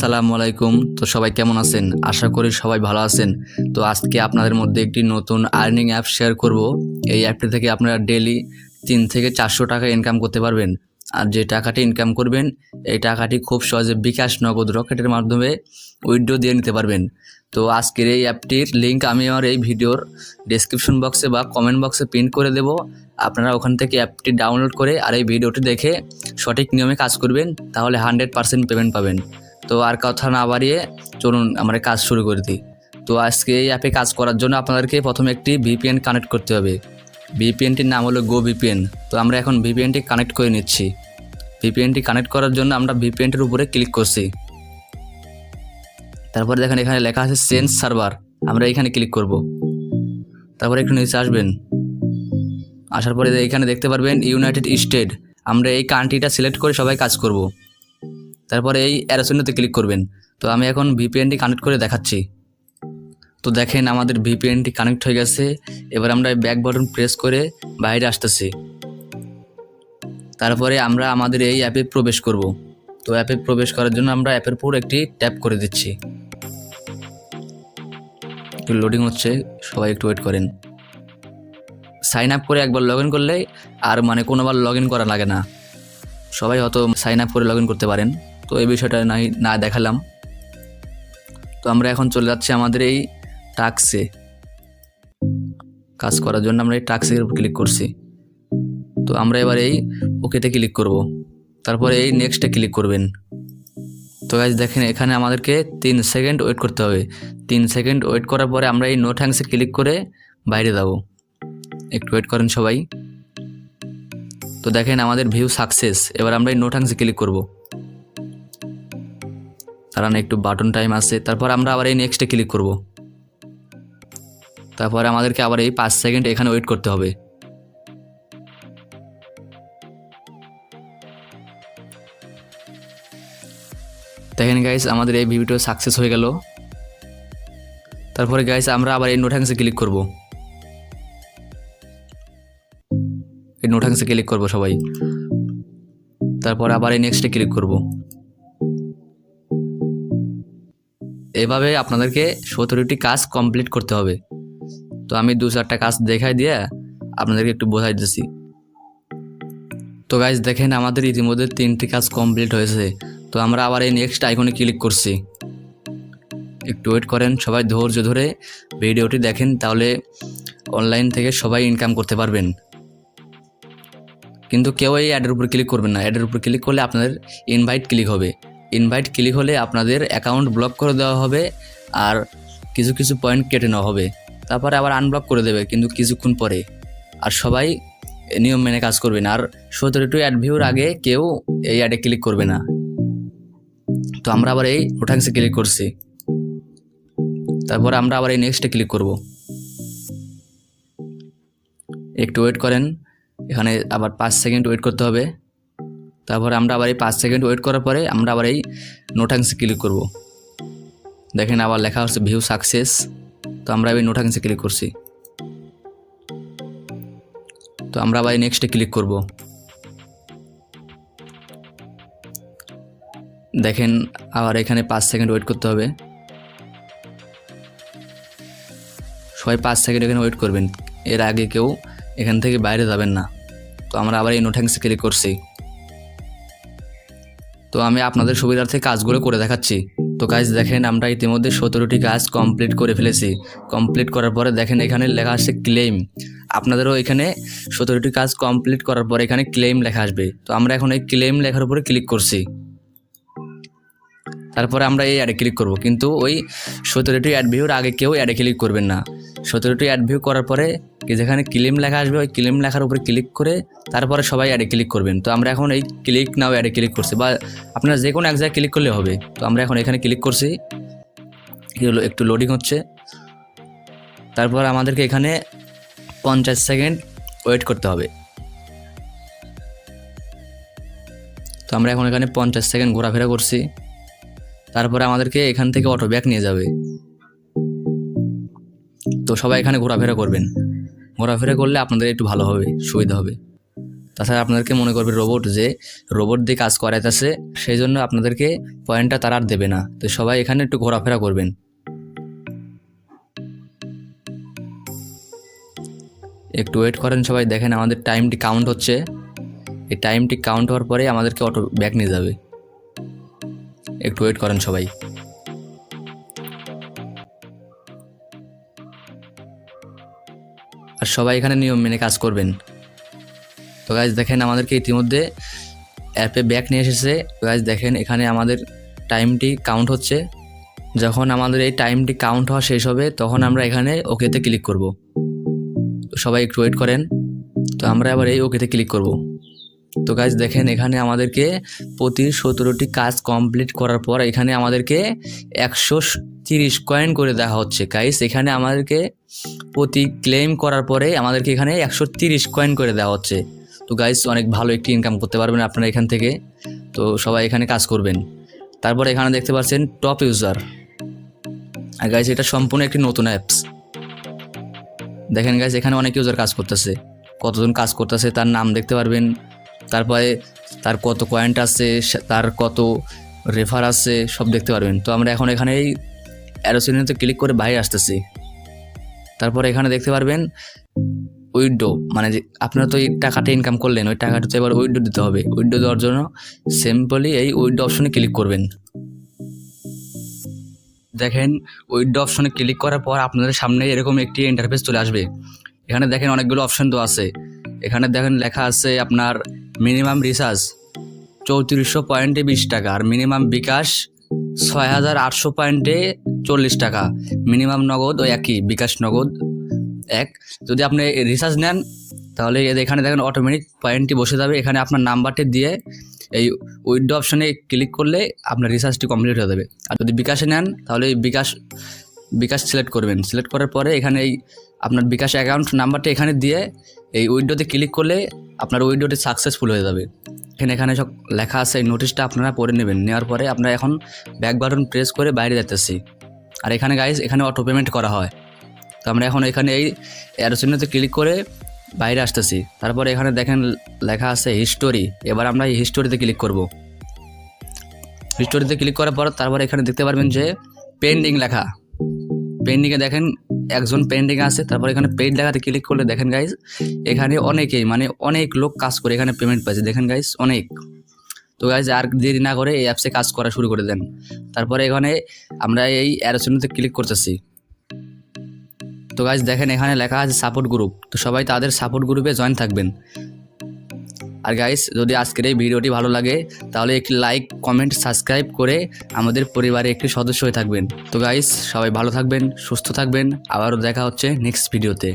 আসসালামু আলাইকুম। তো সবাই কেমন আছেন? আশা করি সবাই ভালো আছেন। তো আজকে আপনাদের মধ্যে একটি নতুন আর্নিং অ্যাপ শেয়ার করব। এই অ্যাপটি থেকে আপনারা ডেইলি 3 থেকে 400 টাকা ইনকাম করতে পারবেন। আর যে টাকাটি ইনকাম করবেন এই টাকাটি খুব সহজে বিকাশ নগদ রকেটের মাধ্যমে উইথড্র দিয়ে নিতে পারবেন। তো আজকের এই অ্যাপটির লিঙ্ক আমি আমার এই ভিডিওর ডেসক্রিপশন বক্সে বা কমেন্ট বক্সে পিন করে দেব। আপনারা ওখান থেকে অ্যাপটি ডাউনলোড করে আর এই ভিডিওটি দেখে সঠিক নিয়মে কাজ করবেন, তাহলে 100% পেমেন্ট পাবেন। তো আর কথা না বাড়িয়ে চলুন আমরা কাজ শুরু করে দিই। তো আজকে এই অ্যাপে কাজ করার জন্য আপনাদেরকে প্রথমে একটি ভিপিএন কানেক্ট করতে হবে। ভিপিএনটির নাম হলো গো ভিপিএন। তো আমরা এখন ভিপিএনটি কানেক্ট করে নিচ্ছি। ভিপিএনটি কানেক্ট করার জন্য আমরা ভিপিএনটির উপরে ক্লিক করছি। তারপরে দেখেন এখানে লেখা আছে চেঞ্জ সার্ভার, আমরা এখানে ক্লিক করব। তারপরে একটু নিচে আসবেন, আসার পরে এখানে দেখতে পারবেন ইউনাইটেড স্টেট। আমরা এই কান্ট্রিটা সিলেক্ট করে সবাই কাজ করব। তারপরে এই অ্যারো চিহ্নতে ক্লিক করবেন। তো আমি এখন ভিপিএনটি কানেক্ট করে দেখাচ্ছি। তো দেখেন আমাদের ভিপিএনটি কানেক্ট হয়ে গেছে। এবার আমরা ব্যাক বাটন প্রেস করে বাইরে আসতেছি। তারপরে আমরা আমাদের এই অ্যাপে প্রবেশ করব। তো অ্যাপে প্রবেশ করার জন্য আমরা অ্যাপের উপর একটি ট্যাপ করে দিচ্ছি। একটু লোডিং হচ্ছে, সবাই একটু ওয়েট করেন। সাইন আপ করে একবার লগ ইন করলে আর কোনোবার লগ ইন করা লাগে না। সবাই হয়তো সাইন আপ করে লগ ইন করতে পারেন, তো এই বিষয়টা না দেখালাম। তো আমরা এখন চলে যাচ্ছি আমাদের এই টাস্কে কাজ করার জন্য। আমরা এই টাস্কের উপর ক্লিক করছি। তো আমরা এবার এই ওকেতে ক্লিক করব। তারপরে এই নেক্সটে ক্লিক করবেন। তো গাইস দেখেন এখানে আমাদেরকে 3 সেকেন্ড ওয়েট করতে হবে। 3 সেকেন্ড ওয়েট করার পরে আমরা এই নো থ্যাঙ্কসে ক্লিক করে বাইরে যাব। একটু ওয়েট করেন সবাই। তো দেখেন আমাদের ভিউ সাকসেস। এবার আমরা এই নো থ্যাঙ্কসে ক্লিক করব। তারা না একটু বাটন টাইম আছে। তারপর আমরা আবার এই নেক্সটে ক্লিক করব। তারপরে আমাদেরকে আবার এই 5 সেকেন্ড এখানে ওয়েট করতে হবে। দেখেন গাইস আমাদের এই ভিডিওটা সাকসেস হয়ে গেল। তারপরে গাইস আমরা আবার এই নো থ্যাঙ্কসে ক্লিক করব। এই নো থ্যাঙ্কসে ক্লিক করব সবাই। তারপর আবার এই নেক্সটে ক্লিক করব। এভাবে আপনাদেরকে 17টি কাজ কমপ্লিট করতে হবে। তো আমি 2-4টা কাজ দেখাই দিয়ে আপনাদেরকে একটু বোঝাই দিচ্ছি। তো গাইস দেখেন আমাদের ইতিমধ্যে 3টি কাজ কমপ্লিট হয়েছে। তো আমরা আবার এই নেক্সট আইকনে ক্লিক করছি। একটু ওয়েট করেন সবাই, ধৈর্য ধরে ভিডিওটি দেখেন, তাহলে অনলাইন থেকে সবাই ইনকাম করতে পারবেন। কিন্তু কেউ এই অ্যাডের উপর ক্লিক করবেন না। অ্যাডের উপর ক্লিক করলে আপনাদের ইনভাইট ক্লিক হবে। ইনভাইট ক্লিক হলে আপনাদের অ্যাকাউন্ট ব্লক করে দেওয়া হবে আর কিছু কিছু পয়েন্ট কেটে নেওয়া হবে। তারপরে আবার আনব্লক করে দেবে কিন্তু কিছুক্ষণ পরে। আর সবাই নিয়ম মেনে কাজ করবেন। আর 17টি অ্যাড ভিউর আগে কেউ এই অ্যাডে ক্লিক করবে না। তো আমরা আবার এই নোটাংসে ক্লিক করছি। তারপর আমরা আবার এই নেক্সটে ক্লিক করব। একটু ওয়েট করেন, এখানে আবার 5 সেকেন্ড ওয়েট করতে হবে। তারপর আমরা আবার এই 5 সেকেন্ড ওয়েট করার পরে আমরা আবার এই নোটাংসে ক্লিক করব। দেখেন আবার লেখা হচ্ছে ভিউ সাকসেস। তো আমরা এই নোটাংসে ক্লিক করছি। তো আমরা আবার এই নেক্সটে ক্লিক করব। দেখেন আবার এখানে 5 সেকেন্ড ওয়েট করতে হবে। সবাই 5 সেকেন্ড এখানে ওয়েট করবেন, এর আগে কেউ এখান থেকে বাইরে যাবেন না। তো আমরা আবার এই নো থ্যাঙ্কসে ক্লিক করছি। তো আমি আপনাদের সুবিধার্থে কাজগুলো করে দেখাচ্ছি। তো গাইস দেখেন আমরা ইতিমধ্যে 17টি কাজ কমপ্লিট করে ফেলেছি। কমপ্লিট করার পরে দেখেন এখানে লেখা আসছে ক্লেম। আপনাদেরও এখানে 17টি কাজ কমপ্লিট করার পরে এখানে ক্লেম লেখা আসবে। তো আমরা এখন এই ক্লেম লেখার উপরে ক্লিক করছি। তারপরে আমরা এই অ্যাডে ক্লিক করব। কিন্তু ওই 17টি অ্যাড ভিউর আগে কেউ অ্যাডে ক্লিক করবেন না। 17টি অ্যাড ভিউ করার পরে যেখানে ক্লেম লেখা আসবে ওই ক্লেম লেখার উপরে ক্লিক করে তারপরে সবাই অ্যাডে ক্লিক করবেন। তো আমরা এখন এই ক্লিক নাও অ্যাডে ক্লিক করছি, বা আপনারা যে কোনো এক জায়গায় ক্লিক করলে হবে। তো আমরা এখন এখানে ক্লিক করছি। একটু লোডিং হচ্ছে। তারপর আমাদেরকে এখানে 50 সেকেন্ড ওয়েট করতে হবে। তো আমরা এখন এখানে 50 সেকেন্ড ঘোরাফেরা করছি। তারপরে আমাদেরকে এখান থেকে অটো ব্যাক নিয়ে যাবে। তো সবাই এখানে ঘোরাফেরা করবেন। ঘোরাফেরা করলে আপনাদের একটু ভালো হবে, সুবিধা হবে। তাছাড়া আপনাদেরকে মনে করবে রোবট, যে রোবট দিয়ে কাজ করাইতেছে, সেই জন্য আপনাদেরকে পয়েন্টটা তারা আর দেবে না। তো সবাই এখানে একটু ঘোরাফেরা করবেন। একটু ওয়েট করেন সবাই। দেখেন আমাদের টাইমটি কাউন্ট হচ্ছে। এই টাইমটি কাউন্ট হওয়ার পরে আমাদেরকে অটো ব্যাক নিয়ে যাবে। একটু ওয়েট করেন সবাই। আর সবাই এখানে নিয়ম মেনে কাজ করবেন। তো গাইজ দেখেন আমাদেরকে ইতিমধ্যে অ্যাপে ব্যাক নিয়ে এসেছে। গাইজ দেখেন এখানে আমাদের টাইমটি কাউন্ট হচ্ছে। যখন আমাদের এই টাইমটি কাউন্ট হওয়া শেষ হবে তখন আমরা এখানে ওকেতে ক্লিক করব। তো সবাই একটু ওয়েট করেন। তো আমরা আবার এই ওকেতে ক্লিক করব। তো গাইজ দেখেন এখানে আমাদেরকে প্রতি 17টি কাজ কমপ্লিট করার পর এখানে আমাদেরকে 130 কয়েন করে দেওয়া হচ্ছে। গাইজ এখানে আমাদেরকে প্রতি ক্লেম করার পরে আমাদেরকে এখানে 130 কয়েন করে দেওয়া হচ্ছে। তো গাইজ অনেক ভালো একটি ইনকাম করতে পারবেন আপনারা এখান থেকে। তো সবাই এখানে কাজ করবেন। তারপর এখানে দেখতে পাচ্ছেন টপ ইউজার। আর গাইজ এটা সম্পূর্ণ একটি নতুন অ্যাপস। দেখেন গাইজ এখানে অনেক ইউজার কাজ করতেছে। কতজন কাজ করতেছে তার নাম দেখতে পারবেন। তারপরে তার কত পয়েন্ট আছে, তার কত রেফার আছে, সব দেখতে পারবেন। তো আমরা এখন এখানে এই অ্যারোসিনেতে ক্লিক করে বাইরে আসতেছি। তারপরে এখানে দেখতে পারবেন উইথড্র, মানে যে আপনারা তো এই টাকাটা ইনকাম করলেন, ওই টাকাটা তো এবার উইথড্র দিতে হবে। উইথড্র দেওয়ার জন্য সিম্পলি এই উইথড্র অপশনে ক্লিক করবেন। দেখেন উইথড্র অপশনে ক্লিক করার পর আপনাদের সামনে এরকম একটি ইন্টারফেস চলে আসবে। এখানে দেখেন অনেকগুলো অপশন তো আছে। এখানে দেখেন লেখা আছে আপনার মিনিমাম রিচার্জ 3400 পয়েন্টে 20 টাকা, আর মিনিমাম বিকাশ 6800 পয়েন্টে 40 টাকা, মিনিমাম নগদ ওই একই, বিকাশ নগদ এক। যদি আপনি রিচার্জ নেন তাহলে এখানে দেখেন অটোমেটিক পয়েন্টটি বসে যাবে। এখানে আপনার নাম্বারটি দিয়ে এই উইথড্র অপশনে ক্লিক করলে আপনার রিচার্জটি কমপ্লিট হয়ে যাবে। আর যদি বিকাশে নেন তাহলে এই বিকাশ সিলেক্ট করবেন। সিলেক্ট করার পরে এখানে এই আপনার বিকাশ অ্যাকাউন্ট নাম্বারটা এখানে দিয়ে এই উইথড্রতে ক্লিক করলে আপনার উইথড্রটি সাকসেসফুল হয়ে যাবে। এখানে সব লেখা আছে, এই নোটিশটা আপনারা পড়ে নেবেন। নেওয়ার পরে আপনারা এখন ব্যাক বাটন প্রেস করে বাইরে যেতেছি। আর এখানে গাইজ এখানে অটো পেমেন্ট করা হয়। তো আমরা এখন এখানে এই অ্যারোসিনেতে ক্লিক করে বাইরে আসতেছি। তারপরে এখানে দেখেন লেখা আছে হিস্টোরি। এবার আমরা এই হিস্টোরিতে ক্লিক করব। হিস্টোরিতে ক্লিক করার পর তারপরে এখানে দেখতে পারবেন যে পেন্ডিং লেখা। পেন্ডিংয়ে দেখেন একজন পেন্ডিং আছে। তারপর এখানে পেইড লেখাতে ক্লিক করলে দেখেন গাইজ এখানে অনেকেই, মানে অনেক লোক কাজ করে এখানে পেমেন্ট পাচ্ছে। দেখেন গাইজ অনেক। তো গাইজ আর দেরি না করে এই অ্যাপসে কাজ করা শুরু করে দেন। তারপরে এখানে আমরা এই অ্যারোসিনেতে ক্লিক করতেছি। তো গাইজ দেখেন এখানে লেখা আছে সাপোর্ট গ্রুপ। তো সবাই তাদের সাপোর্ট গ্রুপে জয়েন থাকবেন। আর গাইজ যদি আজকের এই ভিডিওটি ভালো লাগে তাহলে একটি লাইক, কমেন্ট, সাবস্ক্রাইব করে আমাদের পরিবারে একটি সদস্য হয়ে থাকবেন। তো গাইজ সবাই ভালো থাকবেন, সুস্থ থাকবেন। আবারও দেখা হচ্ছে নেক্সট ভিডিওতে।